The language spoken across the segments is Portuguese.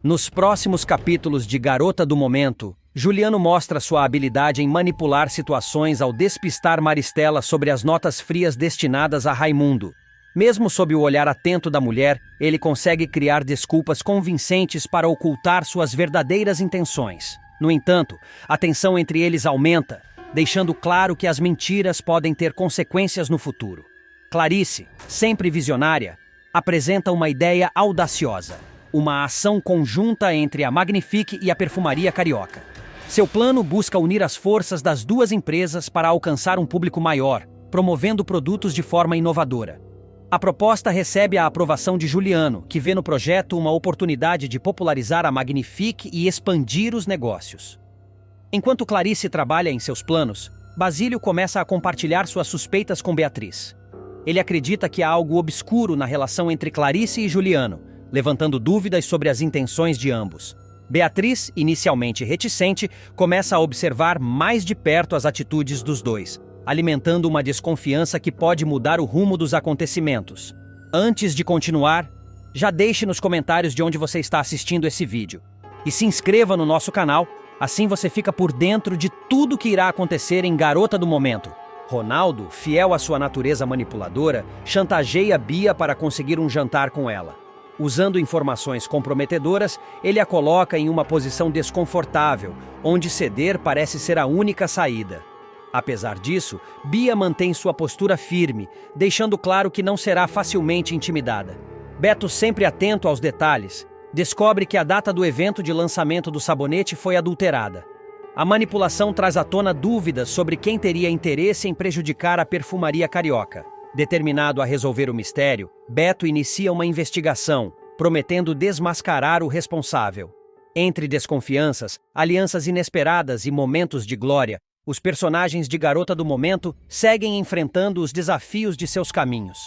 Nos próximos capítulos de Garota do Momento, Juliano mostra sua habilidade em manipular situações ao despistar Maristela sobre as notas frias destinadas a Raimundo. Mesmo sob o olhar atento da mulher, ele consegue criar desculpas convincentes para ocultar suas verdadeiras intenções. No entanto, a tensão entre eles aumenta, deixando claro que as mentiras podem ter consequências no futuro. Clarice, sempre visionária, apresenta uma ideia audaciosa: uma ação conjunta entre a Magnifique e a Perfumaria Carioca. Seu plano busca unir as forças das duas empresas para alcançar um público maior, promovendo produtos de forma inovadora. A proposta recebe a aprovação de Juliano, que vê no projeto uma oportunidade de popularizar a Magnifique e expandir os negócios. Enquanto Clarice trabalha em seus planos, Basílio começa a compartilhar suas suspeitas com Beatriz. Ele acredita que há algo obscuro na relação entre Clarice e Juliano, levantando dúvidas sobre as intenções de ambos. Beatriz, inicialmente reticente, começa a observar mais de perto as atitudes dos dois, alimentando uma desconfiança que pode mudar o rumo dos acontecimentos. Antes de continuar, já deixe nos comentários de onde você está assistindo esse vídeo. E se inscreva no nosso canal, assim você fica por dentro de tudo que irá acontecer em Garota do Momento. Ronaldo, fiel à sua natureza manipuladora, chantageia Bia para conseguir um jantar com ela. Usando informações comprometedoras, ele a coloca em uma posição desconfortável, onde ceder parece ser a única saída. Apesar disso, Bia mantém sua postura firme, deixando claro que não será facilmente intimidada. Beto, sempre atento aos detalhes, descobre que a data do evento de lançamento do sabonete foi adulterada. A manipulação traz à tona dúvidas sobre quem teria interesse em prejudicar a Perfumaria Carioca. Determinado a resolver o mistério, Beto inicia uma investigação, prometendo desmascarar o responsável. Entre desconfianças, alianças inesperadas e momentos de glória, os personagens de Garota do Momento seguem enfrentando os desafios de seus caminhos.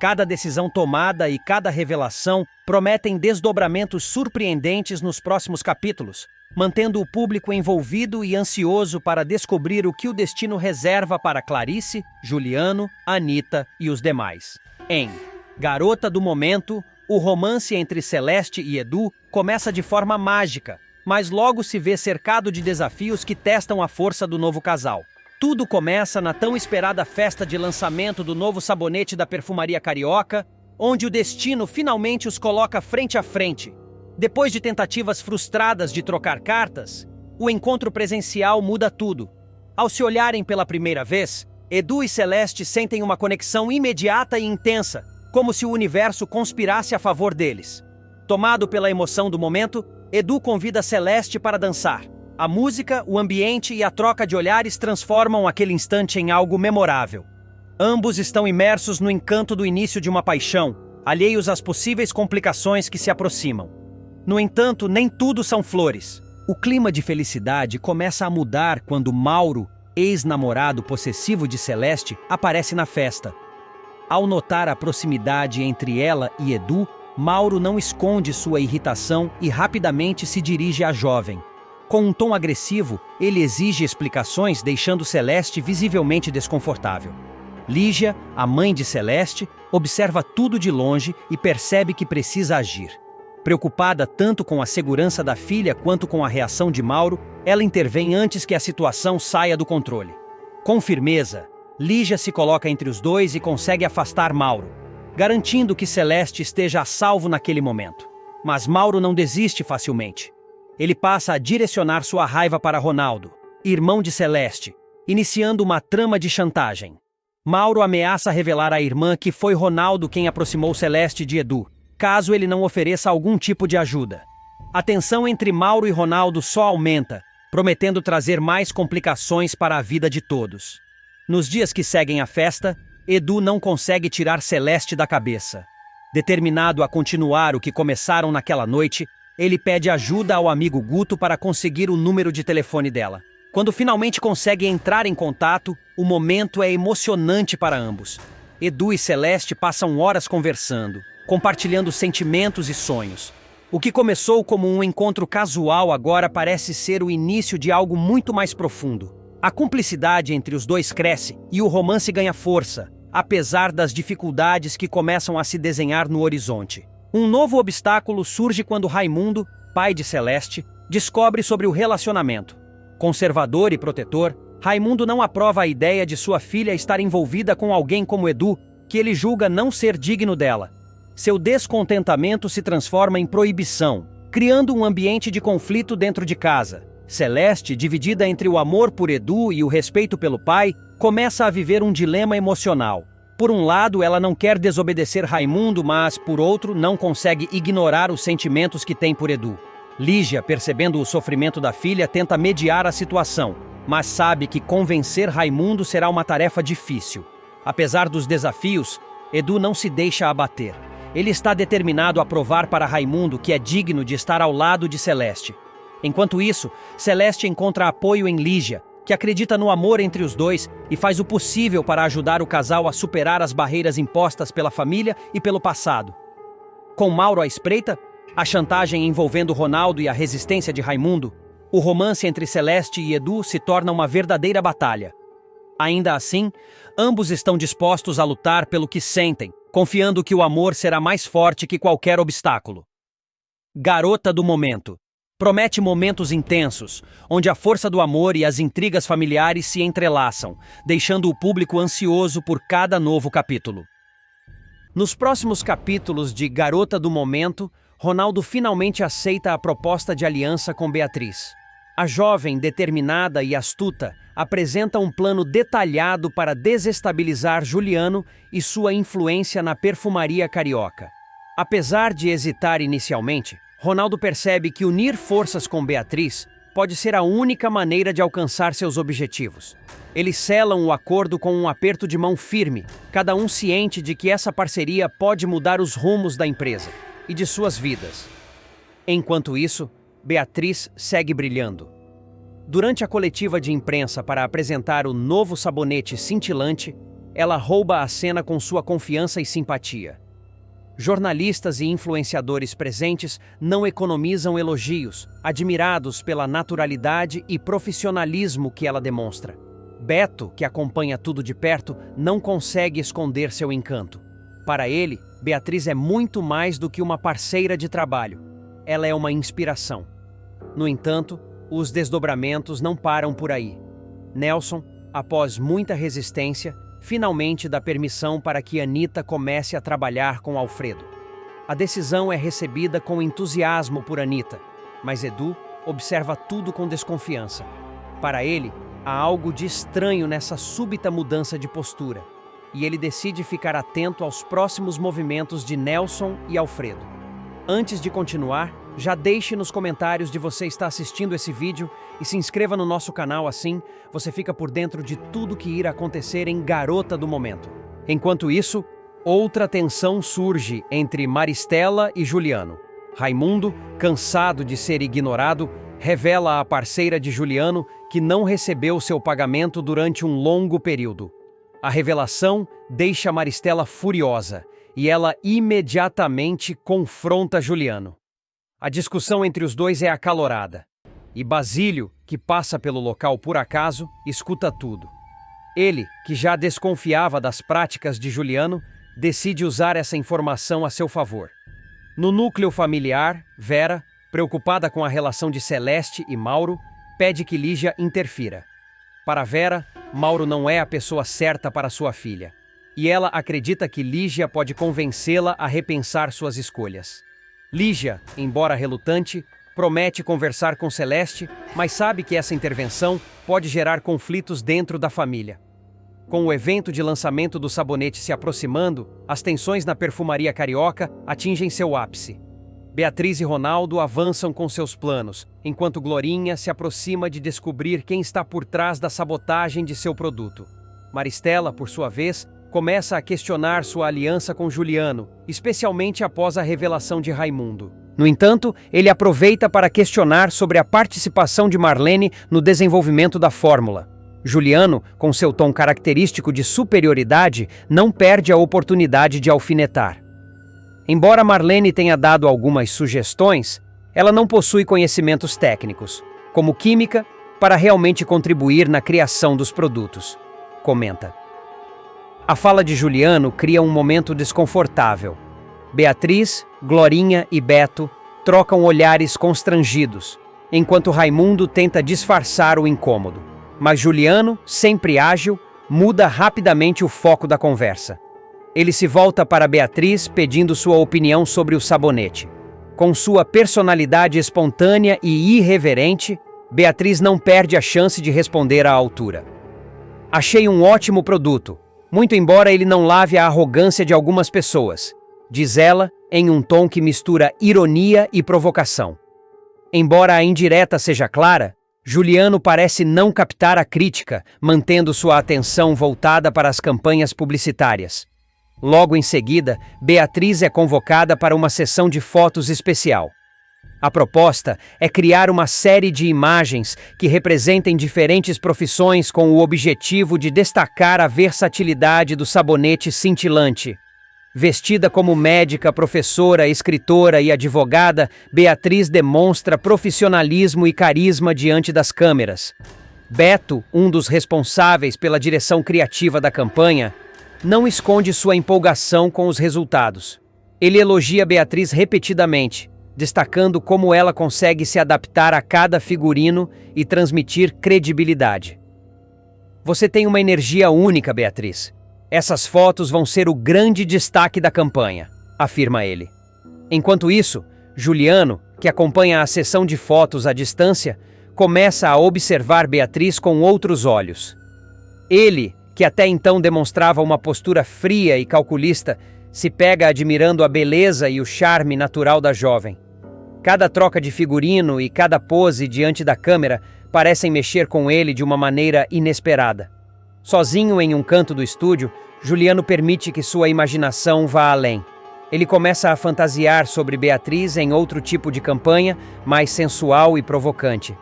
Cada decisão tomada e cada revelação prometem desdobramentos surpreendentes nos próximos capítulos, mantendo o público envolvido e ansioso para descobrir o que o destino reserva para Clarice, Juliano, Anitta e os demais. Em Garota do Momento, o romance entre Celeste e Edu começa de forma mágica, mas logo se vê cercado de desafios que testam a força do novo casal. Tudo começa na tão esperada festa de lançamento do novo sabonete da Perfumaria Carioca, onde o destino finalmente os coloca frente a frente. Depois de tentativas frustradas de trocar cartas, o encontro presencial muda tudo. Ao se olharem pela primeira vez, Edu e Celeste sentem uma conexão imediata e intensa, como se o universo conspirasse a favor deles. Tomado pela emoção do momento, Edu convida Celeste para dançar. A música, o ambiente e a troca de olhares transformam aquele instante em algo memorável. Ambos estão imersos no encanto do início de uma paixão, alheios às possíveis complicações que se aproximam. No entanto, nem tudo são flores. O clima de felicidade começa a mudar quando Mauro, ex-namorado possessivo de Celeste, aparece na festa. Ao notar a proximidade entre ela e Edu, Mauro não esconde sua irritação e rapidamente se dirige à jovem. Com um tom agressivo, ele exige explicações, deixando Celeste visivelmente desconfortável. Lígia, a mãe de Celeste, observa tudo de longe e percebe que precisa agir. Preocupada tanto com a segurança da filha quanto com a reação de Mauro, ela intervém antes que a situação saia do controle. Com firmeza, Lígia se coloca entre os dois e consegue afastar Mauro, garantindo que Celeste esteja a salvo naquele momento. Mas Mauro não desiste facilmente. Ele passa a direcionar sua raiva para Ronaldo, irmão de Celeste, iniciando uma trama de chantagem. Mauro ameaça revelar à irmã que foi Ronaldo quem aproximou Celeste de Edu, caso ele não ofereça algum tipo de ajuda. A tensão entre Mauro e Ronaldo só aumenta, prometendo trazer mais complicações para a vida de todos. Nos dias que seguem a festa, Edu não consegue tirar Celeste da cabeça. Determinado a continuar o que começaram naquela noite, ele pede ajuda ao amigo Guto para conseguir o número de telefone dela. Quando finalmente consegue entrar em contato, o momento é emocionante para ambos. Edu e Celeste passam horas conversando, compartilhando sentimentos e sonhos. O que começou como um encontro casual agora parece ser o início de algo muito mais profundo. A cumplicidade entre os dois cresce e o romance ganha força, apesar das dificuldades que começam a se desenhar no horizonte. Um novo obstáculo surge quando Raimundo, pai de Celeste, descobre sobre o relacionamento. Conservador e protetor, Raimundo não aprova a ideia de sua filha estar envolvida com alguém como Edu, que ele julga não ser digno dela. Seu descontentamento se transforma em proibição, criando um ambiente de conflito dentro de casa. Celeste, dividida entre o amor por Edu e o respeito pelo pai, começa a viver um dilema emocional. Por um lado, ela não quer desobedecer Raimundo, mas, por outro, não consegue ignorar os sentimentos que tem por Edu. Lígia, percebendo o sofrimento da filha, tenta mediar a situação, mas sabe que convencer Raimundo será uma tarefa difícil. Apesar dos desafios, Edu não se deixa abater. Ele está determinado a provar para Raimundo que é digno de estar ao lado de Celeste. Enquanto isso, Celeste encontra apoio em Lígia, que acredita no amor entre os dois e faz o possível para ajudar o casal a superar as barreiras impostas pela família e pelo passado. Com Mauro à espreita, a chantagem envolvendo Ronaldo e a resistência de Raimundo, o romance entre Celeste e Edu se torna uma verdadeira batalha. Ainda assim, ambos estão dispostos a lutar pelo que sentem, confiando que o amor será mais forte que qualquer obstáculo. Garota do Momento promete momentos intensos, onde a força do amor e as intrigas familiares se entrelaçam, deixando o público ansioso por cada novo capítulo. Nos próximos capítulos de Garota do Momento, Ronaldo finalmente aceita a proposta de aliança com Beatriz. A jovem, determinada e astuta, apresenta um plano detalhado para desestabilizar Juliano e sua influência na perfumaria carioca. Apesar de hesitar inicialmente, Ronaldo percebe que unir forças com Beatriz pode ser a única maneira de alcançar seus objetivos. Eles selam o acordo com um aperto de mão firme, cada um ciente de que essa parceria pode mudar os rumos da empresa e de suas vidas. Enquanto isso, Beatriz segue brilhando. Durante a coletiva de imprensa para apresentar o novo sabonete cintilante, ela rouba a cena com sua confiança e simpatia. Jornalistas e influenciadores presentes não economizam elogios, admirados pela naturalidade e profissionalismo que ela demonstra. Beto, que acompanha tudo de perto, não consegue esconder seu encanto. Para ele, Beatriz é muito mais do que uma parceira de trabalho. Ela é uma inspiração. No entanto, os desdobramentos não param por aí. Nelson, após muita resistência, finalmente dá permissão para que Anita comece a trabalhar com Alfredo. A decisão é recebida com entusiasmo por Anita, mas Edu observa tudo com desconfiança. Para ele, há algo de estranho nessa súbita mudança de postura, e ele decide ficar atento aos próximos movimentos de Nelson e Alfredo. Antes de continuar, já deixe nos comentários de você está assistindo esse vídeo e se inscreva no nosso canal, assim você fica por dentro de tudo que irá acontecer em Garota do Momento. Enquanto isso, outra tensão surge entre Maristela e Juliano. Raimundo, cansado de ser ignorado, revela à parceira de Juliano que não recebeu seu pagamento durante um longo período. A revelação deixa Maristela furiosa e ela imediatamente confronta Juliano. A discussão entre os dois é acalorada, e Basílio, que passa pelo local por acaso, escuta tudo. Ele, que já desconfiava das práticas de Juliano, decide usar essa informação a seu favor. No núcleo familiar, Vera, preocupada com a relação de Celeste e Mauro, pede que Lígia interfira. Para Vera, Mauro não é a pessoa certa para sua filha, e ela acredita que Lígia pode convencê-la a repensar suas escolhas. Lígia, embora relutante, promete conversar com Celeste, mas sabe que essa intervenção pode gerar conflitos dentro da família. Com o evento de lançamento do sabonete se aproximando, as tensões na perfumaria carioca atingem seu ápice. Beatriz e Ronaldo avançam com seus planos, enquanto Glorinha se aproxima de descobrir quem está por trás da sabotagem de seu produto. Maristela, por sua vez, começa a questionar sua aliança com Juliano, especialmente após a revelação de Raimundo. No entanto, ele aproveita para questionar sobre a participação de Marlene no desenvolvimento da fórmula. Juliano, com seu tom característico de superioridade, não perde a oportunidade de alfinetar. Embora Marlene tenha dado algumas sugestões, ela não possui conhecimentos técnicos, como química, para realmente contribuir na criação dos produtos, comenta. A fala de Juliano cria um momento desconfortável. Beatriz, Glorinha e Beto trocam olhares constrangidos, enquanto Raimundo tenta disfarçar o incômodo. Mas Juliano, sempre ágil, muda rapidamente o foco da conversa. Ele se volta para Beatriz pedindo sua opinião sobre o sabonete. Com sua personalidade espontânea e irreverente, Beatriz não perde a chance de responder à altura. Achei um ótimo produto, muito embora ele não lave a arrogância de algumas pessoas, diz ela em um tom que mistura ironia e provocação. Embora a indireta seja clara, Juliano parece não captar a crítica, mantendo sua atenção voltada para as campanhas publicitárias. Logo em seguida, Beatriz é convocada para uma sessão de fotos especial. A proposta é criar uma série de imagens que representem diferentes profissões com o objetivo de destacar a versatilidade do sabonete cintilante. Vestida como médica, professora, escritora e advogada, Beatriz demonstra profissionalismo e carisma diante das câmeras. Beto, um dos responsáveis pela direção criativa da campanha, não esconde sua empolgação com os resultados. Ele elogia Beatriz repetidamente, destacando como ela consegue se adaptar a cada figurino e transmitir credibilidade. Você tem uma energia única, Beatriz. Essas fotos vão ser o grande destaque da campanha, afirma ele. Enquanto isso, Juliano, que acompanha a sessão de fotos à distância, começa a observar Beatriz com outros olhos. Ele, que até então demonstrava uma postura fria e calculista, se pega admirando a beleza e o charme natural da jovem. Cada troca de figurino e cada pose diante da câmera parecem mexer com ele de uma maneira inesperada. Sozinho em um canto do estúdio, Juliano permite que sua imaginação vá além. Ele começa a fantasiar sobre Beatriz em outro tipo de campanha, mais sensual e provocante.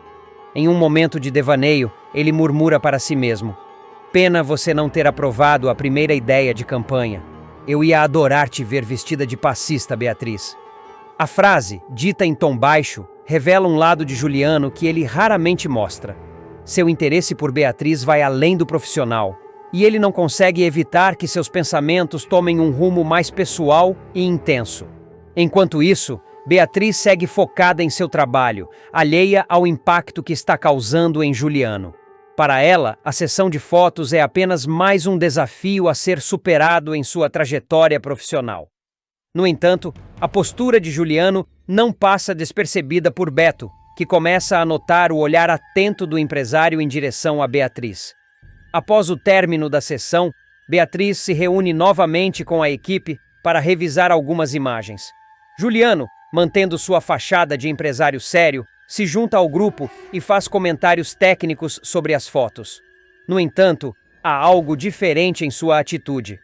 Em um momento de devaneio, ele murmura para si mesmo: "Pena você não ter aprovado a primeira ideia de campanha. Eu ia adorar te ver vestida de passista, Beatriz." A frase, dita em tom baixo, revela um lado de Juliano que ele raramente mostra. Seu interesse por Beatriz vai além do profissional, e ele não consegue evitar que seus pensamentos tomem um rumo mais pessoal e intenso. Enquanto isso, Beatriz segue focada em seu trabalho, alheia ao impacto que está causando em Juliano. Para ela, a sessão de fotos é apenas mais um desafio a ser superado em sua trajetória profissional. No entanto, a postura de Juliano não passa despercebida por Beto, que começa a notar o olhar atento do empresário em direção a Beatriz. Após o término da sessão, Beatriz se reúne novamente com a equipe para revisar algumas imagens. Juliano, mantendo sua fachada de empresário sério, se junta ao grupo e faz comentários técnicos sobre as fotos. No entanto, há algo diferente em sua atitude.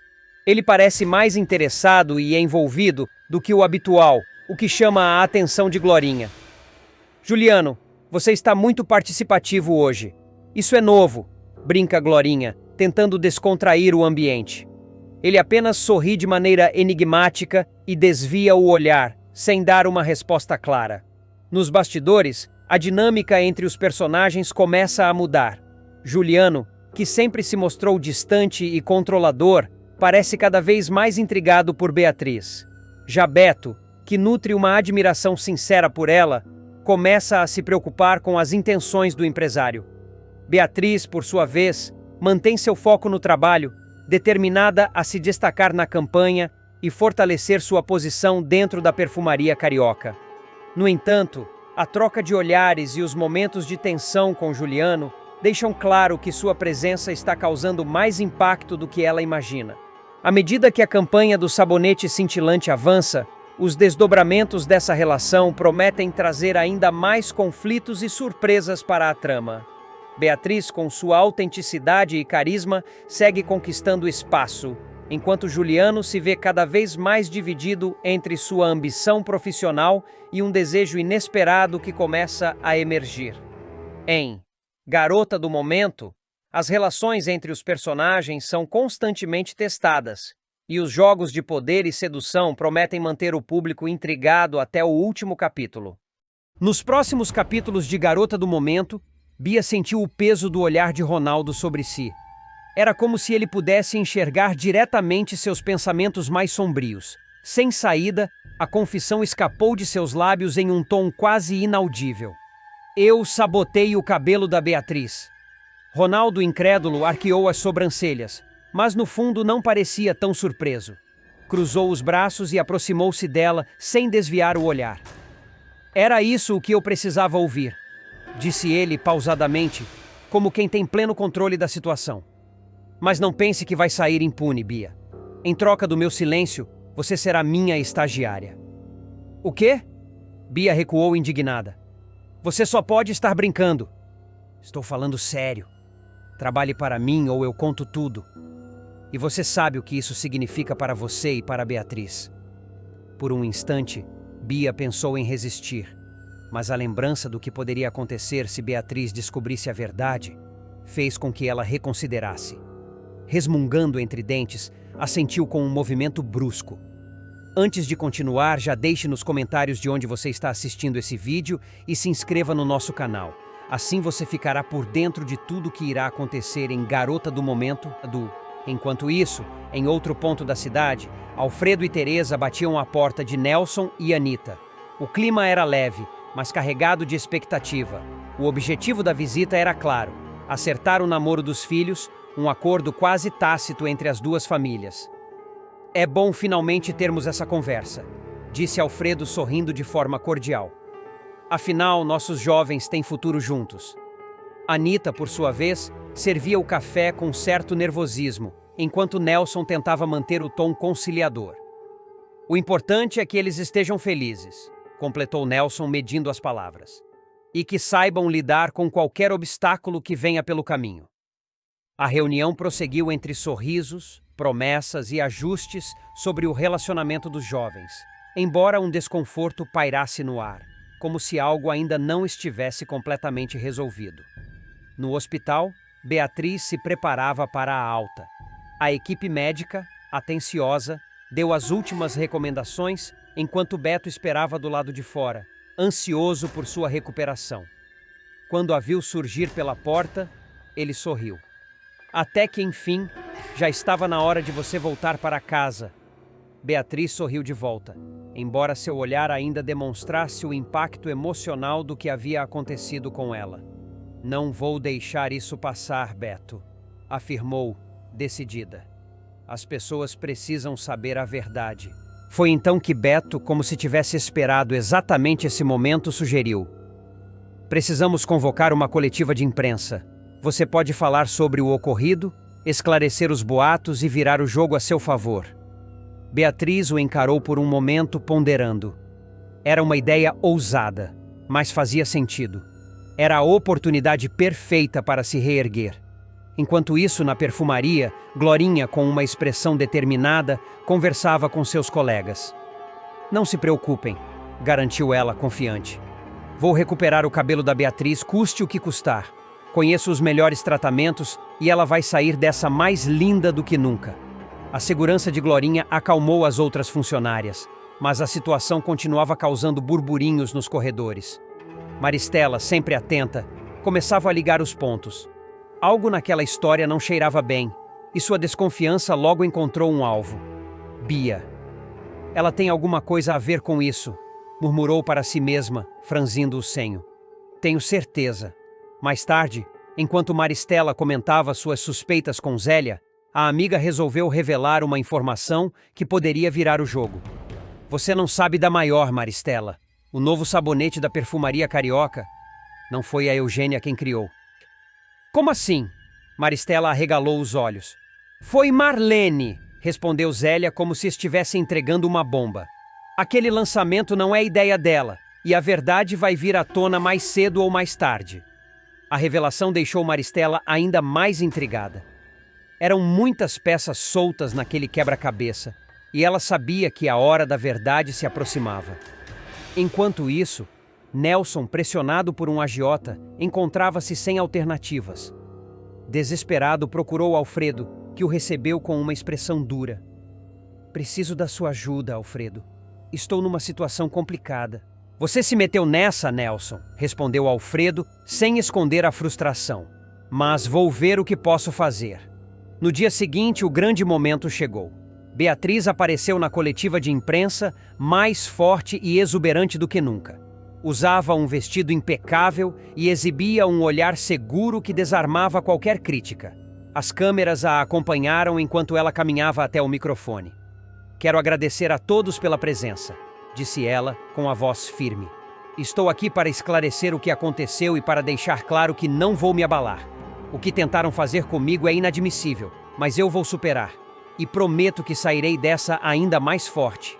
Ele parece mais interessado e envolvido do que o habitual, o que chama a atenção de Glorinha. "Juliano, você está muito participativo hoje. Isso é novo", brinca Glorinha, tentando descontrair o ambiente. Ele apenas sorri de maneira enigmática e desvia o olhar, sem dar uma resposta clara. Nos bastidores, a dinâmica entre os personagens começa a mudar. Juliano, que sempre se mostrou distante e controlador, parece cada vez mais intrigado por Beatriz. Já Beto, que nutre uma admiração sincera por ela, começa a se preocupar com as intenções do empresário. Beatriz, por sua vez, mantém seu foco no trabalho, determinada a se destacar na campanha e fortalecer sua posição dentro da perfumaria carioca. No entanto, a troca de olhares e os momentos de tensão com Juliano deixam claro que sua presença está causando mais impacto do que ela imagina. À medida que a campanha do sabonete cintilante avança, os desdobramentos dessa relação prometem trazer ainda mais conflitos e surpresas para a trama. Beatriz, com sua autenticidade e carisma, segue conquistando espaço, enquanto Juliano se vê cada vez mais dividido entre sua ambição profissional e um desejo inesperado que começa a emergir. Em Garota do Momento, as relações entre os personagens são constantemente testadas, e os jogos de poder e sedução prometem manter o público intrigado até o último capítulo. Nos próximos capítulos de Garota do Momento, Bia sentiu o peso do olhar de Ronaldo sobre si. Era como se ele pudesse enxergar diretamente seus pensamentos mais sombrios, Sem saída, a confissão escapou de seus lábios em um tom quase inaudível. Eu sabotei o cabelo da Beatriz. Ronaldo, incrédulo, arqueou as sobrancelhas, mas no fundo não parecia tão surpreso. Cruzou os braços e aproximou-se dela sem desviar o olhar. Era isso o que eu precisava ouvir, disse ele pausadamente, como quem tem pleno controle da situação. Mas não pense que vai sair impune, Bia. Em troca do meu silêncio, você será minha estagiária. O quê? Bia recuou indignada. Você só pode estar brincando. Estou falando sério. Trabalhe para mim ou eu conto tudo. E você sabe o que isso significa para você e para Beatriz. Por um instante, Bia pensou em resistir, mas a lembrança do que poderia acontecer se Beatriz descobrisse a verdade fez com que ela reconsiderasse. Resmungando entre dentes, assentiu com um movimento brusco. Antes de continuar, já deixe nos comentários de onde você está assistindo esse vídeo e se inscreva no nosso canal. Assim você ficará por dentro de tudo que irá acontecer em Garota do Momento do... Enquanto isso, em outro ponto da cidade, Alfredo e Teresa batiam à porta de Nelson e Anita. O clima era leve, mas carregado de expectativa. O objetivo da visita era claro: acertar o namoro dos filhos, um acordo quase tácito entre as duas famílias. É bom finalmente termos essa conversa, disse Alfredo sorrindo de forma cordial. Afinal, nossos jovens têm futuro juntos. Anita, por sua vez, servia o café com certo nervosismo, enquanto Nelson tentava manter o tom conciliador. O importante é que eles estejam felizes, completou Nelson medindo as palavras, e que saibam lidar com qualquer obstáculo que venha pelo caminho. A reunião prosseguiu entre sorrisos, promessas e ajustes sobre o relacionamento dos jovens, embora um desconforto pairasse no ar, como se algo ainda não estivesse completamente resolvido. No hospital, Beatriz se preparava para a alta. A equipe médica, atenciosa, deu as últimas recomendações, enquanto Beto esperava do lado de fora, ansioso por sua recuperação. Quando a viu surgir pela porta, ele sorriu. Até que, enfim, já estava na hora de você voltar para casa. Beatriz sorriu de volta, embora seu olhar ainda demonstrasse o impacto emocional do que havia acontecido com ela. Não vou deixar isso passar, Beto, afirmou, decidida. As pessoas precisam saber a verdade. Foi então que Beto, como se tivesse esperado exatamente esse momento, sugeriu: precisamos convocar uma coletiva de imprensa. Você pode falar sobre o ocorrido, esclarecer os boatos e virar o jogo a seu favor. Beatriz o encarou por um momento, ponderando. Era uma ideia ousada, mas fazia sentido. Era a oportunidade perfeita para se reerguer. Enquanto isso, na perfumaria, Glorinha, com uma expressão determinada, conversava com seus colegas. Não se preocupem, garantiu ela, confiante. Vou recuperar o cabelo da Beatriz, custe o que custar. Conheço os melhores tratamentos e ela vai sair dessa mais linda do que nunca. A segurança de Glorinha acalmou as outras funcionárias, mas a situação continuava causando burburinhos nos corredores. Maristela, sempre atenta, começava a ligar os pontos. Algo naquela história não cheirava bem, e sua desconfiança logo encontrou um alvo. Bia. Ela tem alguma coisa a ver com isso, murmurou para si mesma, franzindo o senho. Tenho certeza. Mais tarde, enquanto Maristela comentava suas suspeitas com Zélia, a amiga resolveu revelar uma informação que poderia virar o jogo. Você não sabe da maior, Maristela. O novo sabonete da perfumaria carioca não foi a Eugênia quem criou. Como assim? Maristela arregalou os olhos. Foi Marlene, respondeu Zélia como se estivesse entregando uma bomba. Aquele lançamento não é ideia dela, e a verdade vai vir à tona mais cedo ou mais tarde. A revelação deixou Maristela ainda mais intrigada. Eram muitas peças soltas naquele quebra-cabeça, e ela sabia que a hora da verdade se aproximava. Enquanto isso, Nelson, pressionado por um agiota, encontrava-se sem alternativas. Desesperado, procurou Alfredo, que o recebeu com uma expressão dura. Preciso da sua ajuda, Alfredo. Estou numa situação complicada. Você se meteu nessa, Nelson, respondeu Alfredo, sem esconder a frustração. Mas vou ver o que posso fazer. No dia seguinte, o grande momento chegou. Beatriz apareceu na coletiva de imprensa mais forte e exuberante do que nunca. Usava um vestido impecável e exibia um olhar seguro que desarmava qualquer crítica. As câmeras a acompanharam enquanto ela caminhava até o microfone. "Quero agradecer a todos pela presença", disse ela com a voz firme. "Estou aqui para esclarecer o que aconteceu e para deixar claro que não vou me abalar. O que tentaram fazer comigo é inadmissível, mas eu vou superar. E prometo que sairei dessa ainda mais forte."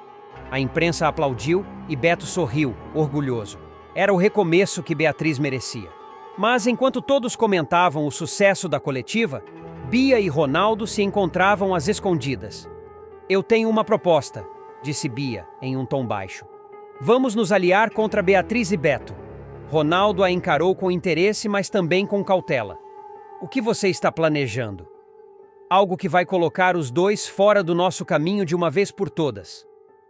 A imprensa aplaudiu e Beto sorriu, orgulhoso. Era o recomeço que Beatriz merecia. Mas enquanto todos comentavam o sucesso da coletiva, Bia e Ronaldo se encontravam às escondidas. "Eu tenho uma proposta", disse Bia, em um tom baixo. "Vamos nos aliar contra Beatriz e Beto." Ronaldo a encarou com interesse, mas também com cautela. "O que você está planejando?" "Algo que vai colocar os dois fora do nosso caminho de uma vez por todas."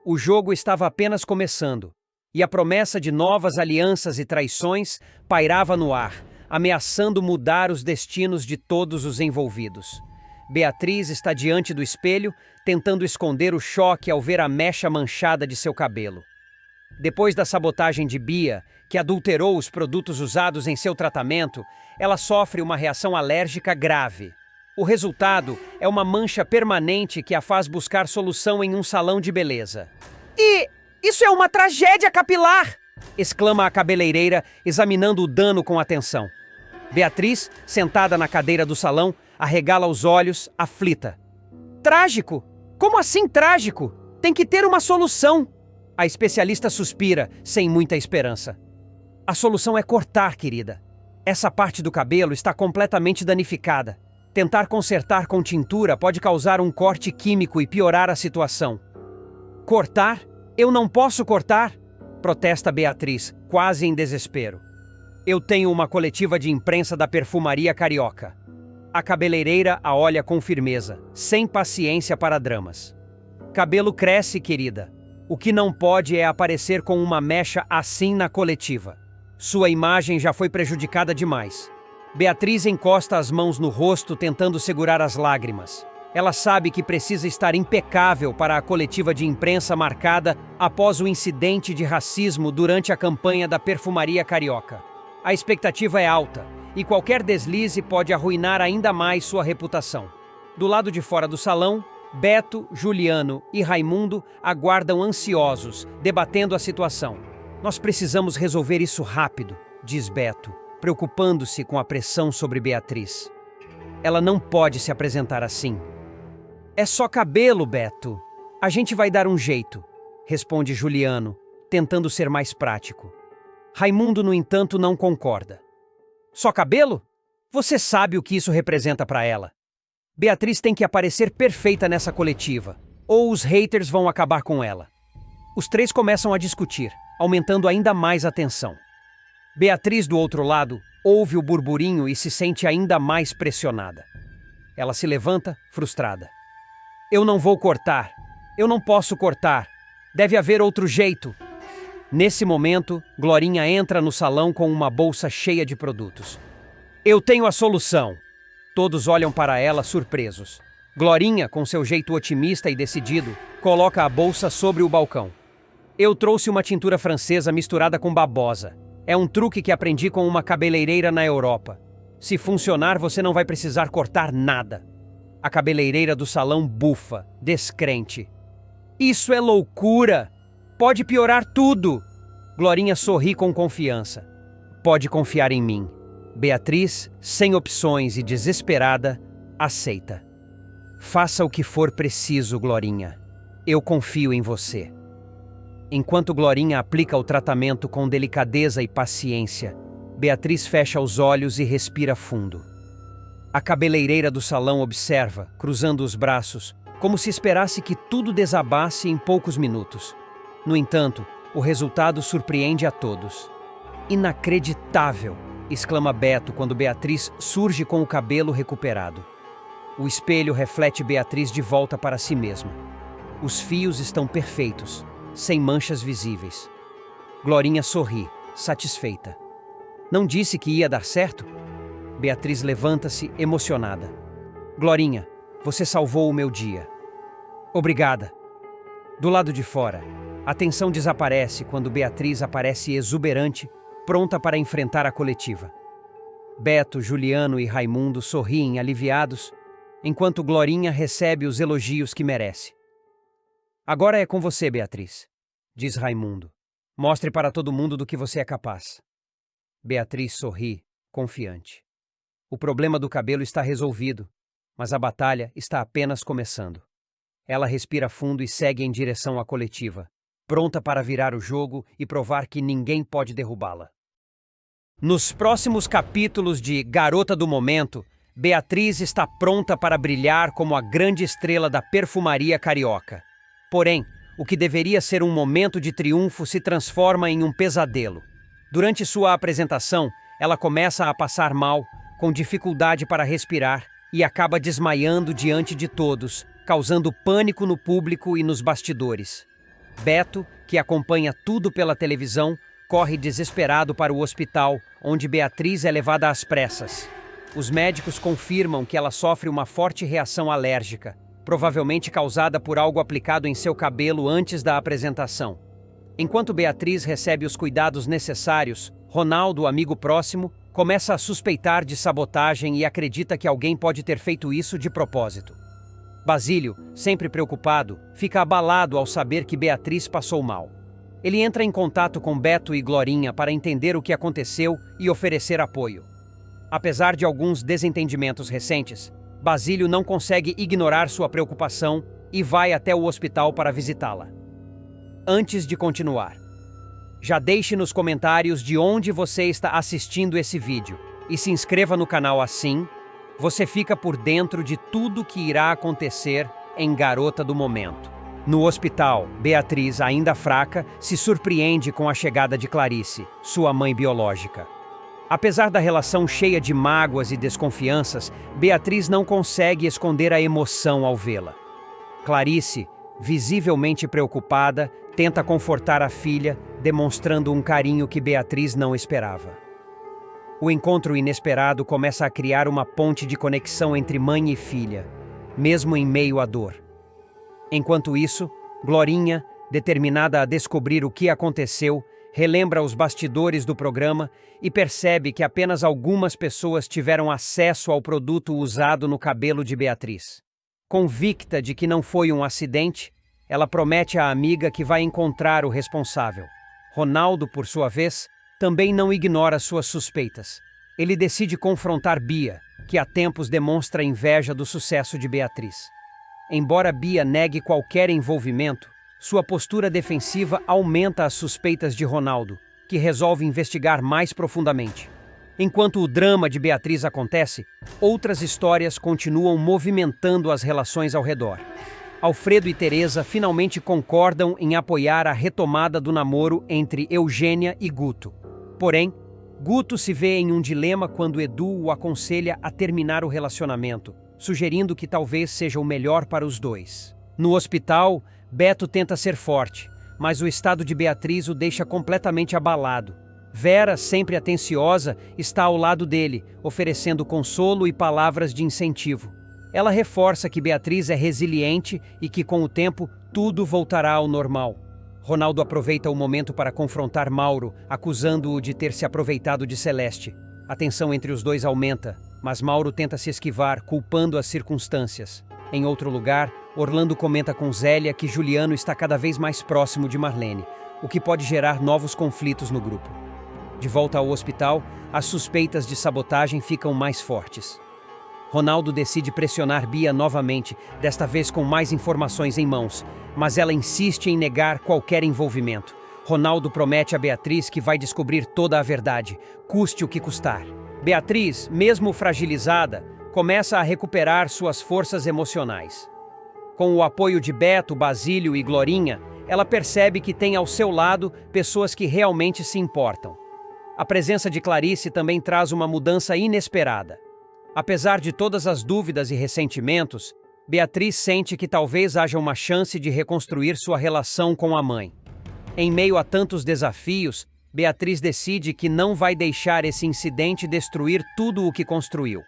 O jogo estava apenas começando, e a promessa de novas alianças e traições pairava no ar, ameaçando mudar os destinos de todos os envolvidos. Beatriz está diante do espelho, tentando esconder o choque ao ver a mecha manchada de seu cabelo. Depois da sabotagem de Bia, que adulterou os produtos usados em seu tratamento, ela sofre uma reação alérgica grave. O resultado é uma mancha permanente que a faz buscar solução em um salão de beleza. "E isso é uma tragédia capilar!" exclama a cabeleireira, examinando o dano com atenção. Beatriz, sentada na cadeira do salão, arregala os olhos, aflita. "Trágico? Como assim trágico? Tem que ter uma solução!" A especialista suspira, sem muita esperança. "A solução é cortar, querida. Essa parte do cabelo está completamente danificada. Tentar consertar com tintura pode causar um corte químico e piorar a situação." "Cortar? Eu não posso cortar?" protesta Beatriz, quase em desespero. "Eu tenho uma coletiva de imprensa da Perfumaria Carioca." A cabeleireira a olha com firmeza, sem paciência para dramas. "Cabelo cresce, querida. O que não pode é aparecer com uma mecha assim na coletiva. Sua imagem já foi prejudicada demais." Beatriz encosta as mãos no rosto, tentando segurar as lágrimas. Ela sabe que precisa estar impecável para a coletiva de imprensa marcada após o incidente de racismo durante a campanha da Perfumaria Carioca. A expectativa é alta, e qualquer deslize pode arruinar ainda mais sua reputação. Do lado de fora do salão, Beto, Juliano e Raimundo aguardam ansiosos, debatendo a situação. "Nós precisamos resolver isso rápido", diz Beto, preocupando-se com a pressão sobre Beatriz. "Ela não pode se apresentar assim." "É só cabelo, Beto. A gente vai dar um jeito", responde Juliano, tentando ser mais prático. Raimundo, no entanto, não concorda. "Só cabelo? Você sabe o que isso representa para ela. Beatriz tem que aparecer perfeita nessa coletiva, ou os haters vão acabar com ela." Os três começam a discutir, aumentando ainda mais a tensão. Beatriz, do outro lado, ouve o burburinho e se sente ainda mais pressionada. Ela se levanta, frustrada. "Eu não vou cortar. Eu não posso cortar. Deve haver outro jeito." Nesse momento, Glorinha entra no salão com uma bolsa cheia de produtos. "Eu tenho a solução." Todos olham para ela surpresos. Glorinha, com seu jeito otimista e decidido, coloca a bolsa sobre o balcão. "Eu trouxe uma tintura francesa misturada com babosa. É um truque que aprendi com uma cabeleireira na Europa. Se funcionar, você não vai precisar cortar nada." A cabeleireira do salão bufa, descrente. "Isso é loucura! Pode piorar tudo!" Glorinha sorri com confiança. "Pode confiar em mim." Beatriz, sem opções e desesperada, aceita. "Faça o que for preciso, Glorinha. Eu confio em você." Enquanto Glorinha aplica o tratamento com delicadeza e paciência, Beatriz fecha os olhos e respira fundo. A cabeleireira do salão observa, cruzando os braços, como se esperasse que tudo desabasse em poucos minutos. No entanto, o resultado surpreende a todos. "Inacreditável!" exclama Beto quando Beatriz surge com o cabelo recuperado. O espelho reflete Beatriz de volta para si mesma. Os fios estão perfeitos, sem manchas visíveis. Glorinha sorri, satisfeita. "Não disse que ia dar certo?" Beatriz levanta-se, emocionada. "Glorinha, você salvou o meu dia." Obrigada. Do lado de fora, a tensão desaparece quando Beatriz aparece exuberante, pronta para enfrentar a coletiva. Beto, Juliano e Raimundo sorriem aliviados, enquanto Glorinha recebe os elogios que merece. Agora é com você, Beatriz, diz Raimundo. Mostre para todo mundo do que você é capaz. Beatriz sorri, confiante. O problema do cabelo está resolvido, mas a batalha está apenas começando. Ela respira fundo e segue em direção à coletiva, pronta para virar o jogo e provar que ninguém pode derrubá-la. Nos próximos capítulos de Garota do Momento, Beatriz está pronta para brilhar como a grande estrela da perfumaria carioca. Porém, o que deveria ser um momento de triunfo se transforma em um pesadelo. Durante sua apresentação, ela começa a passar mal, com dificuldade para respirar, e acaba desmaiando diante de todos, causando pânico no público e nos bastidores. Beto, que acompanha tudo pela televisão, corre desesperado para o hospital, onde Beatriz é levada às pressas. Os médicos confirmam que ela sofre uma forte reação alérgica, provavelmente causada por algo aplicado em seu cabelo antes da apresentação. Enquanto Beatriz recebe os cuidados necessários, Ronaldo, amigo próximo, começa a suspeitar de sabotagem e acredita que alguém pode ter feito isso de propósito. Basílio, sempre preocupado, fica abalado ao saber que Beatriz passou mal. Ele entra em contato com Beto e Glorinha para entender o que aconteceu e oferecer apoio. Apesar de alguns desentendimentos recentes, Basílio não consegue ignorar sua preocupação e vai até o hospital para visitá-la. Antes de continuar, já deixe nos comentários de onde você está assistindo esse vídeo e se inscreva no canal assim, você fica por dentro de tudo que irá acontecer em Garota do Momento. No hospital, Beatriz, ainda fraca, se surpreende com a chegada de Clarice, sua mãe biológica. Apesar da relação cheia de mágoas e desconfianças, Beatriz não consegue esconder a emoção ao vê-la. Clarice, visivelmente preocupada, tenta confortar a filha, demonstrando um carinho que Beatriz não esperava. O encontro inesperado começa a criar uma ponte de conexão entre mãe e filha, mesmo em meio à dor. Enquanto isso, Glorinha, determinada a descobrir o que aconteceu, relembra os bastidores do programa e percebe que apenas algumas pessoas tiveram acesso ao produto usado no cabelo de Beatriz. Convicta de que não foi um acidente, ela promete à amiga que vai encontrar o responsável. Ronaldo, por sua vez, também não ignora suas suspeitas. Ele decide confrontar Bia, que há tempos demonstra inveja do sucesso de Beatriz. Embora Bia negue qualquer envolvimento, sua postura defensiva aumenta as suspeitas de Ronaldo, que resolve investigar mais profundamente. Enquanto o drama de Beatriz acontece, outras histórias continuam movimentando as relações ao redor. Alfredo e Teresa finalmente concordam em apoiar a retomada do namoro entre Eugênia e Guto. Porém, Guto se vê em um dilema quando Edu o aconselha a terminar o relacionamento, sugerindo que talvez seja o melhor para os dois. No hospital, Beto tenta ser forte, mas o estado de Beatriz o deixa completamente abalado. Vera, sempre atenciosa, está ao lado dele, oferecendo consolo e palavras de incentivo. Ela reforça que Beatriz é resiliente e que, com o tempo, tudo voltará ao normal. Ronaldo aproveita o momento para confrontar Mauro, acusando-o de ter se aproveitado de Celeste. A tensão entre os dois aumenta, mas Mauro tenta se esquivar, culpando as circunstâncias. Em outro lugar, Orlando comenta com Zélia que Juliano está cada vez mais próximo de Marlene, o que pode gerar novos conflitos no grupo. De volta ao hospital, as suspeitas de sabotagem ficam mais fortes. Ronaldo decide pressionar Bia novamente, desta vez com mais informações em mãos, mas ela insiste em negar qualquer envolvimento. Ronaldo promete a Beatriz que vai descobrir toda a verdade, custe o que custar. Beatriz, mesmo fragilizada, começa a recuperar suas forças emocionais. Com o apoio de Beto, Basílio e Glorinha, ela percebe que tem ao seu lado pessoas que realmente se importam. A presença de Clarice também traz uma mudança inesperada. Apesar de todas as dúvidas e ressentimentos, Beatriz sente que talvez haja uma chance de reconstruir sua relação com a mãe. Em meio a tantos desafios, Beatriz decide que não vai deixar esse incidente destruir tudo o que construiu.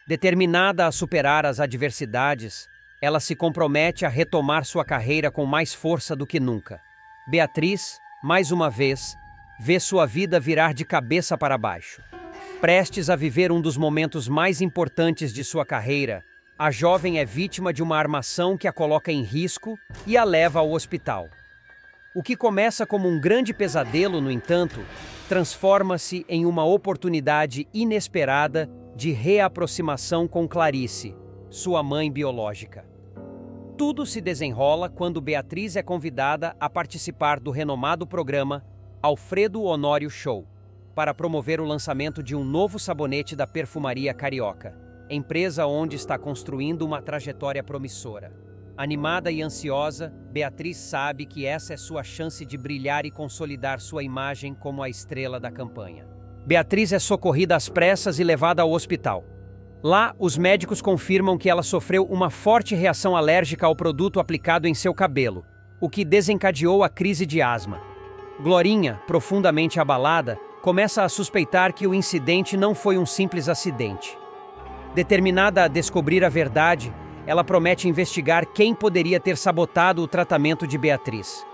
Determinada a superar as adversidades, Ela se compromete a retomar sua carreira com mais força do que nunca. Beatriz, mais uma vez, vê sua vida virar de cabeça para baixo. Prestes a viver um dos momentos mais importantes de sua carreira, a jovem é vítima de uma armação que a coloca em risco e a leva ao hospital. O que começa como um grande pesadelo, no entanto, transforma-se em uma oportunidade inesperada de reaproximação com Clarice, sua mãe biológica. Tudo se desenrola quando Beatriz é convidada a participar do renomado programa Alfredo Honório Show, para promover o lançamento de um novo sabonete da Perfumaria Carioca, empresa onde está construindo uma trajetória promissora. Animada e ansiosa, Beatriz sabe que essa é sua chance de brilhar e consolidar sua imagem como a estrela da campanha. Beatriz é socorrida às pressas e levada ao hospital. Lá, os médicos confirmam que ela sofreu uma forte reação alérgica ao produto aplicado em seu cabelo, o que desencadeou a crise de asma. Glorinha, profundamente abalada, começa a suspeitar que o incidente não foi um simples acidente. Determinada a descobrir a verdade, ela promete investigar quem poderia ter sabotado o tratamento de Beatriz.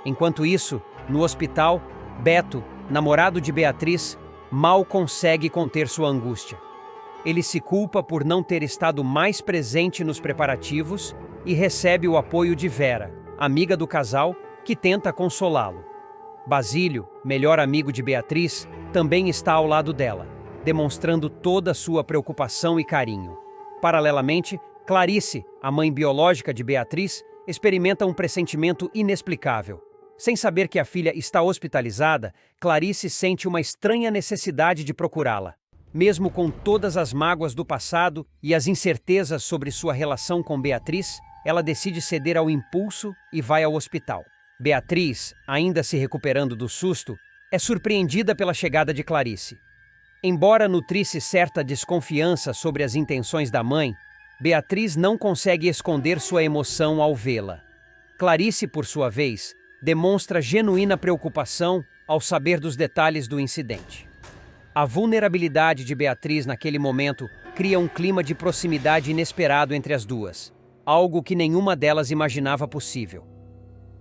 Enquanto isso, no hospital, Beto, namorado de Beatriz, mal consegue conter sua angústia. Ele se culpa por não ter estado mais presente nos preparativos e recebe o apoio de Vera, amiga do casal, que tenta consolá-lo. Basílio, melhor amigo de Beatriz, também está ao lado dela, demonstrando toda a sua preocupação e carinho. Paralelamente, Clarice, a mãe biológica de Beatriz, experimenta um pressentimento inexplicável. Sem saber que a filha está hospitalizada, Clarice sente uma estranha necessidade de procurá-la. Mesmo com todas as mágoas do passado e as incertezas sobre sua relação com Beatriz, ela decide ceder ao impulso e vai ao hospital. Beatriz, ainda se recuperando do susto, é surpreendida pela chegada de Clarice. Embora nutrisse certa desconfiança sobre as intenções da mãe, Beatriz não consegue esconder sua emoção ao vê-la. Clarice, por sua vez, demonstra genuína preocupação ao saber dos detalhes do incidente. A vulnerabilidade de Beatriz naquele momento cria um clima de proximidade inesperado entre as duas, algo que nenhuma delas imaginava possível.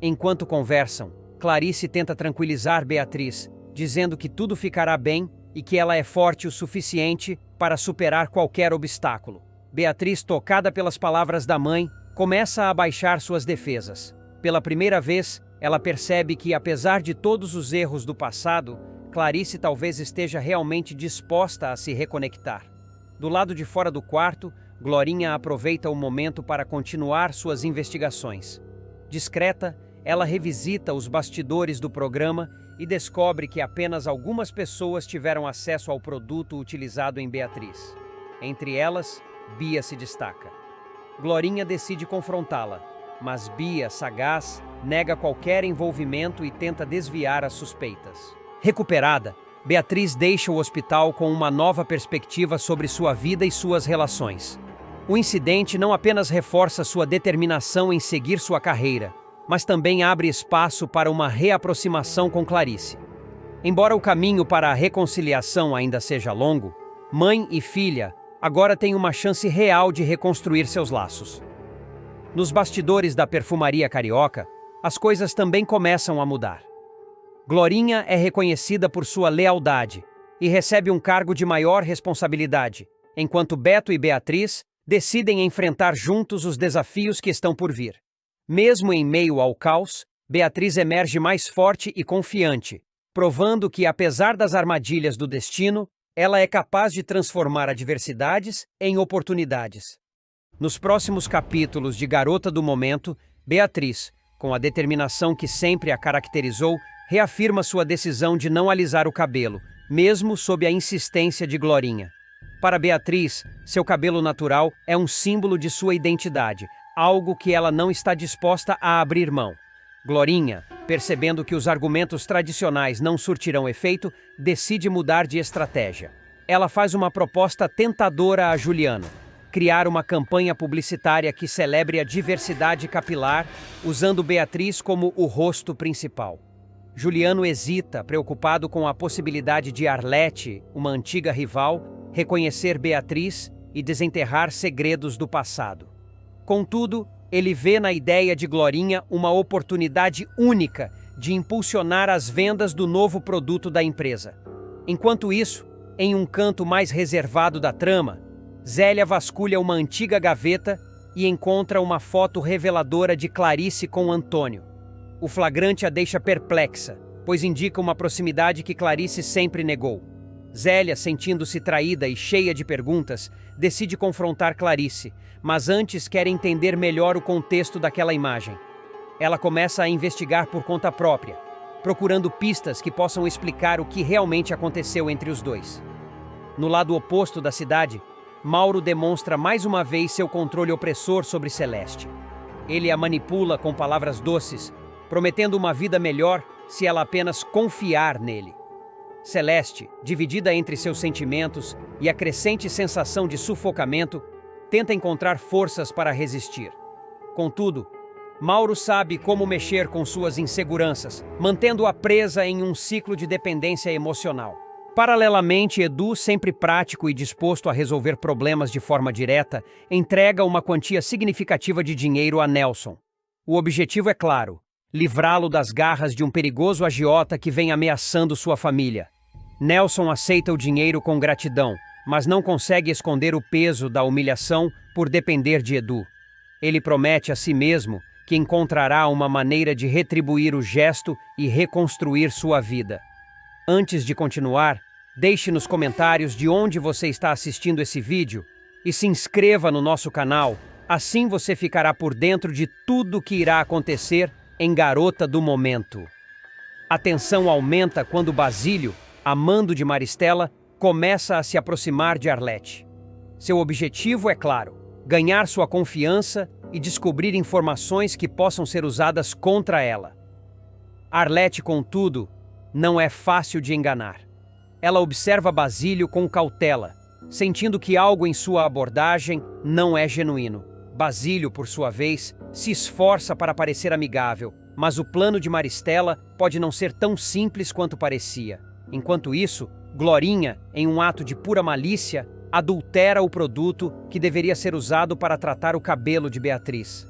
Enquanto conversam, Clarice tenta tranquilizar Beatriz, dizendo que tudo ficará bem e que ela é forte o suficiente para superar qualquer obstáculo. Beatriz, tocada pelas palavras da mãe, começa a abaixar suas defesas. Pela primeira vez, ela percebe que, apesar de todos os erros do passado, Clarice talvez esteja realmente disposta a se reconectar. Do lado de fora do quarto, Glorinha aproveita o momento para continuar suas investigações. Discreta, ela revisita os bastidores do programa e descobre que apenas algumas pessoas tiveram acesso ao produto utilizado em Beatriz. Entre elas, Bia se destaca. Glorinha decide confrontá-la, mas Bia, sagaz, nega qualquer envolvimento e tenta desviar as suspeitas. Recuperada, Beatriz deixa o hospital com uma nova perspectiva sobre sua vida e suas relações. O incidente não apenas reforça sua determinação em seguir sua carreira, mas também abre espaço para uma reaproximação com Clarice. Embora o caminho para a reconciliação ainda seja longo, mãe e filha agora têm uma chance real de reconstruir seus laços. Nos bastidores da Perfumaria Carioca, as coisas também começam a mudar. Glorinha é reconhecida por sua lealdade e recebe um cargo de maior responsabilidade, enquanto Beto e Beatriz decidem enfrentar juntos os desafios que estão por vir. Mesmo em meio ao caos, Beatriz emerge mais forte e confiante, provando que, apesar das armadilhas do destino, ela é capaz de transformar adversidades em oportunidades. Nos próximos capítulos de Garota do Momento, Beatriz, com a determinação que sempre a caracterizou, reafirma sua decisão de não alisar o cabelo, mesmo sob a insistência de Glorinha. Para Beatriz, seu cabelo natural é um símbolo de sua identidade, algo que ela não está disposta a abrir mão. Glorinha, percebendo que os argumentos tradicionais não surtirão efeito, decide mudar de estratégia. Ela faz uma proposta tentadora a Juliano: criar uma campanha publicitária que celebre a diversidade capilar, usando Beatriz como o rosto principal. Juliano hesita, preocupado com a possibilidade de Arlete, uma antiga rival, reconhecer Beatriz e desenterrar segredos do passado. Contudo, ele vê na ideia de Glorinha uma oportunidade única de impulsionar as vendas do novo produto da empresa. Enquanto isso, em um canto mais reservado da trama, Zélia vasculha uma antiga gaveta e encontra uma foto reveladora de Clarice com Antônio. O flagrante a deixa perplexa, pois indica uma proximidade que Clarice sempre negou. Zélia, sentindo-se traída e cheia de perguntas, decide confrontar Clarice, mas antes quer entender melhor o contexto daquela imagem. Ela começa a investigar por conta própria, procurando pistas que possam explicar o que realmente aconteceu entre os dois. No lado oposto da cidade, Mauro demonstra mais uma vez seu controle opressor sobre Celeste. Ele a manipula com palavras doces, prometendo uma vida melhor se ela apenas confiar nele. Celeste, dividida entre seus sentimentos e a crescente sensação de sufocamento, tenta encontrar forças para resistir. Contudo, Mauro sabe como mexer com suas inseguranças, mantendo-a presa em um ciclo de dependência emocional. Paralelamente, Edu, sempre prático e disposto a resolver problemas de forma direta, entrega uma quantia significativa de dinheiro a Nelson. O objetivo é claro: livrá-lo das garras de um perigoso agiota que vem ameaçando sua família. Nelson aceita o dinheiro com gratidão, mas não consegue esconder o peso da humilhação por depender de Edu. Ele promete a si mesmo que encontrará uma maneira de retribuir o gesto e reconstruir sua vida. Antes de continuar, deixe nos comentários de onde você está assistindo esse vídeo e se inscreva no nosso canal, assim você ficará por dentro de tudo que irá acontecer em Garota do Momento. A tensão aumenta quando Basílio, amando de Maristela, começa a se aproximar de Arlete. Seu objetivo é claro: ganhar sua confiança e descobrir informações que possam ser usadas contra ela. Arlete, contudo, não é fácil de enganar. Ela observa Basílio com cautela, sentindo que algo em sua abordagem não é genuíno. Basílio, por sua vez, se esforça para parecer amigável, mas o plano de Maristela pode não ser tão simples quanto parecia. Enquanto isso, Glorinha, em um ato de pura malícia, adultera o produto que deveria ser usado para tratar o cabelo de Beatriz.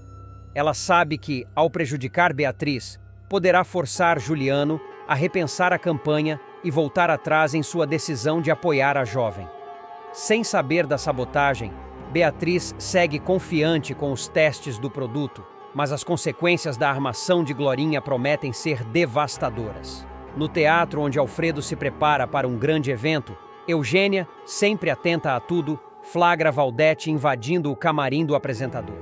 Ela sabe que, ao prejudicar Beatriz, poderá forçar Juliano a repensar a campanha e voltar atrás em sua decisão de apoiar a jovem. Sem saber da sabotagem, Beatriz segue confiante com os testes do produto, mas as consequências da armação de Glorinha prometem ser devastadoras. No teatro onde Alfredo se prepara para um grande evento, Eugênia, sempre atenta a tudo, flagra Valdete invadindo o camarim do apresentador.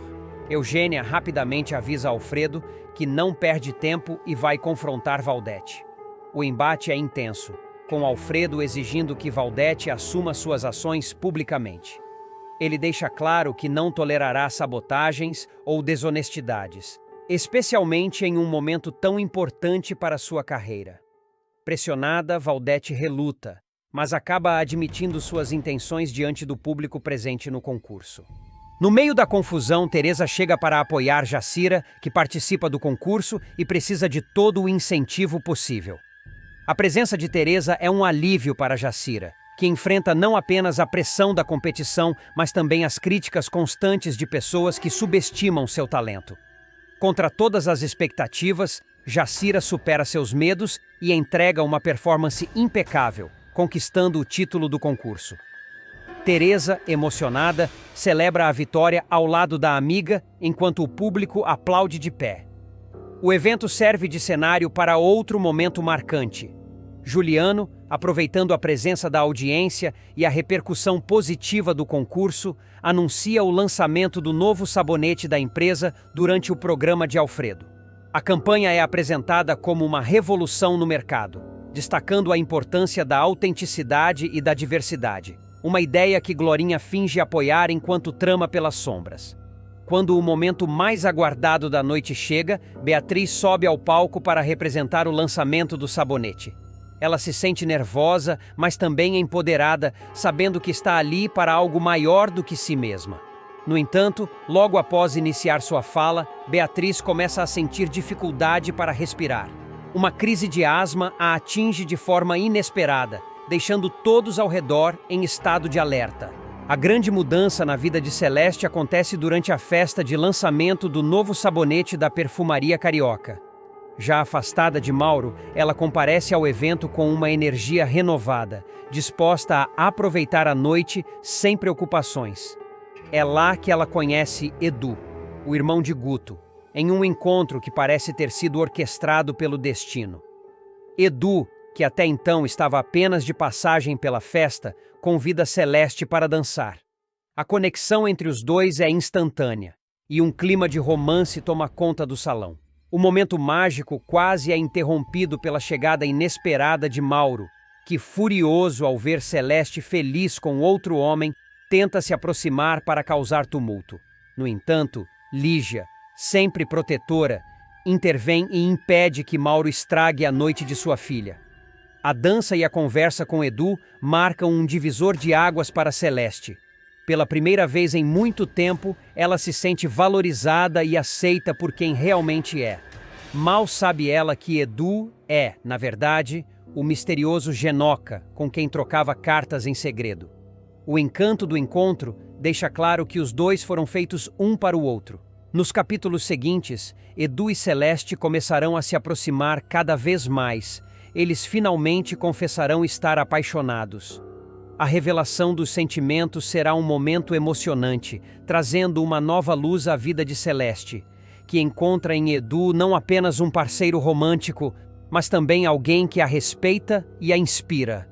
Eugênia rapidamente avisa Alfredo que não perde tempo e vai confrontar Valdete. O embate é intenso, com Alfredo exigindo que Valdete assuma suas ações publicamente. Ele deixa claro que não tolerará sabotagens ou desonestidades, especialmente em um momento tão importante para sua carreira. Pressionada, Valdete reluta, mas acaba admitindo suas intenções diante do público presente no concurso. No meio da confusão, Teresa chega para apoiar Jacira, que participa do concurso e precisa de todo o incentivo possível. A presença de Teresa é um alívio para Jacira, que enfrenta não apenas a pressão da competição, mas também as críticas constantes de pessoas que subestimam seu talento. Contra todas as expectativas, Jacira supera seus medos e entrega uma performance impecável, conquistando o título do concurso. Teresa, emocionada, celebra a vitória ao lado da amiga, enquanto o público aplaude de pé. O evento serve de cenário para outro momento marcante. Juliano, aproveitando a presença da audiência e a repercussão positiva do concurso, anuncia o lançamento do novo sabonete da empresa durante o programa de Alfredo. A campanha é apresentada como uma revolução no mercado, destacando a importância da autenticidade e da diversidade, uma ideia que Glorinha finge apoiar enquanto trama pelas sombras. Quando o momento mais aguardado da noite chega, Beatriz sobe ao palco para representar o lançamento do sabonete. Ela se sente nervosa, mas também empoderada, sabendo que está ali para algo maior do que si mesma. No entanto, logo após iniciar sua fala, Beatriz começa a sentir dificuldade para respirar. Uma crise de asma a atinge de forma inesperada, deixando todos ao redor em estado de alerta. A grande mudança na vida de Celeste acontece durante a festa de lançamento do novo sabonete da perfumaria carioca. Já afastada de Mauro, ela comparece ao evento com uma energia renovada, disposta a aproveitar a noite sem preocupações. É lá que ela conhece Edu, o irmão de Guto, em um encontro que parece ter sido orquestrado pelo destino. Edu, que até então estava apenas de passagem pela festa, convida Celeste para dançar. A conexão entre os dois é instantânea, e um clima de romance toma conta do salão. O momento mágico quase é interrompido pela chegada inesperada de Mauro, que, furioso ao ver Celeste feliz com outro homem, tenta se aproximar para causar tumulto. No entanto, Lígia, sempre protetora, intervém e impede que Mauro estrague a noite de sua filha. A dança e a conversa com Edu marcam um divisor de águas para Celeste. Pela primeira vez em muito tempo, ela se sente valorizada e aceita por quem realmente é. Mal sabe ela que Edu é, na verdade, o misterioso Genoca, com quem trocava cartas em segredo. O encanto do encontro deixa claro que os dois foram feitos um para o outro. Nos capítulos seguintes, Edu e Celeste começarão a se aproximar cada vez mais. Eles finalmente confessarão estar apaixonados. A revelação dos sentimentos será um momento emocionante, trazendo uma nova luz à vida de Celeste, que encontra em Edu não apenas um parceiro romântico, mas também alguém que a respeita e a inspira.